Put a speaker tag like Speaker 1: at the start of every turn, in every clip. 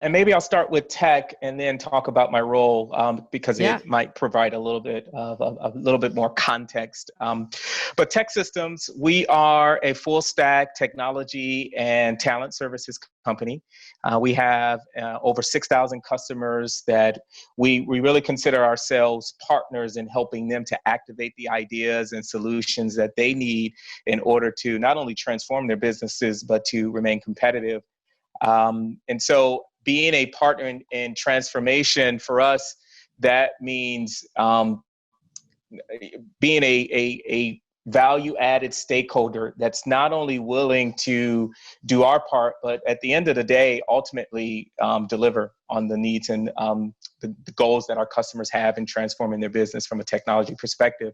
Speaker 1: And maybe I'll start with tech and then talk about my role because
Speaker 2: Yeah.
Speaker 1: it might provide a little bit more context. But Tech Systems, we are a full stack technology and talent services company. We have over 6,000 customers that we really consider ourselves partners in helping them to activate the ideas and solutions that they need in order to not only transform their businesses, but to remain competitive. And so being a partner in transformation for us, that means being a value added stakeholder that's not only willing to do our part, but at the end of the day, ultimately deliver on the needs and the goals that our customers have in transforming their business from a technology perspective.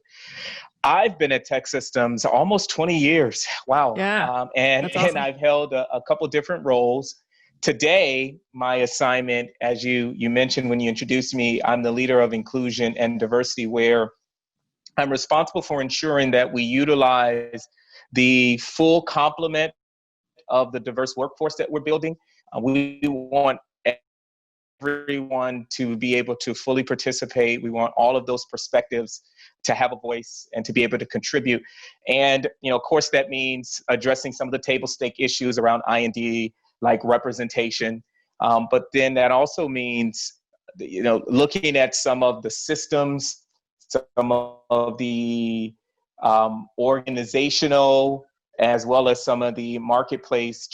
Speaker 1: I've been at Tech Systems almost 20 years. Wow.
Speaker 2: Yeah. That's
Speaker 1: And
Speaker 2: awesome.
Speaker 1: I've held a couple different roles. Today, my assignment, as you mentioned when you introduced me, I'm the leader of inclusion and diversity, where I'm responsible for ensuring that we utilize the full complement of the diverse workforce that we're building. We want everyone to be able to fully participate. We want all of those perspectives to have a voice and to be able to contribute. And, of course, that means addressing some of the table stake issues around I&D, like representation. But then that also means, looking at some of the systems, some of the organizational, as well as some of the marketplace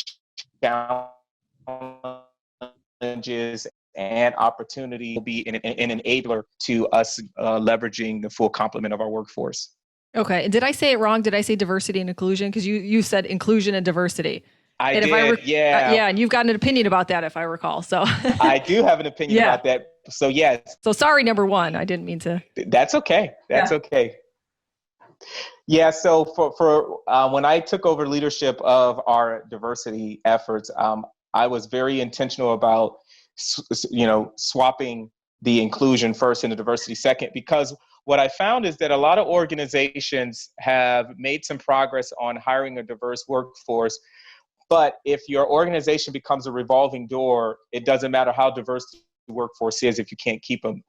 Speaker 1: challenges and opportunity will be an enabler to us leveraging the full complement of our workforce.
Speaker 2: Okay. Did I say it wrong? Did I say diversity and inclusion? Because you said inclusion and diversity.
Speaker 1: I
Speaker 2: And if
Speaker 1: did, yeah.
Speaker 2: yeah, and you've got an opinion about that, if I recall. So
Speaker 1: I do have an opinion
Speaker 2: yeah.
Speaker 1: about that. So yes,
Speaker 2: So sorry, number one. I didn't mean to.
Speaker 1: that's okay. That's
Speaker 2: Yeah.
Speaker 1: okay. Yeah. So for when I took over leadership of our diversity efforts, I was very intentional about swapping the inclusion first and the diversity second, because what I found is that a lot of organizations have made some progress on hiring a diverse workforce. But if your organization becomes a revolving door, it doesn't matter how diverse the workforce is if you can't keep them.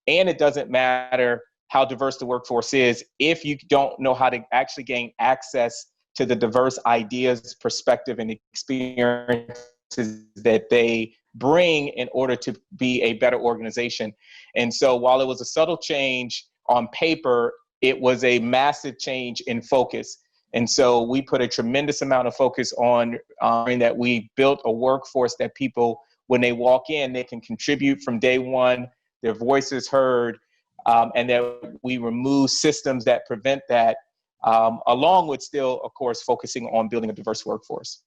Speaker 1: And it doesn't matter how diverse the workforce is if you don't know how to actually gain access to the diverse ideas, perspective, and experiences that they bring in order to be a better organization. And so while it was a subtle change on paper, it was a massive change in focus. And so we put a tremendous amount of focus on that we built a workforce that people, when they walk in, they can contribute from day one, their voice is heard, and that we remove systems that prevent that, along with still, of course, focusing on building a diverse workforce.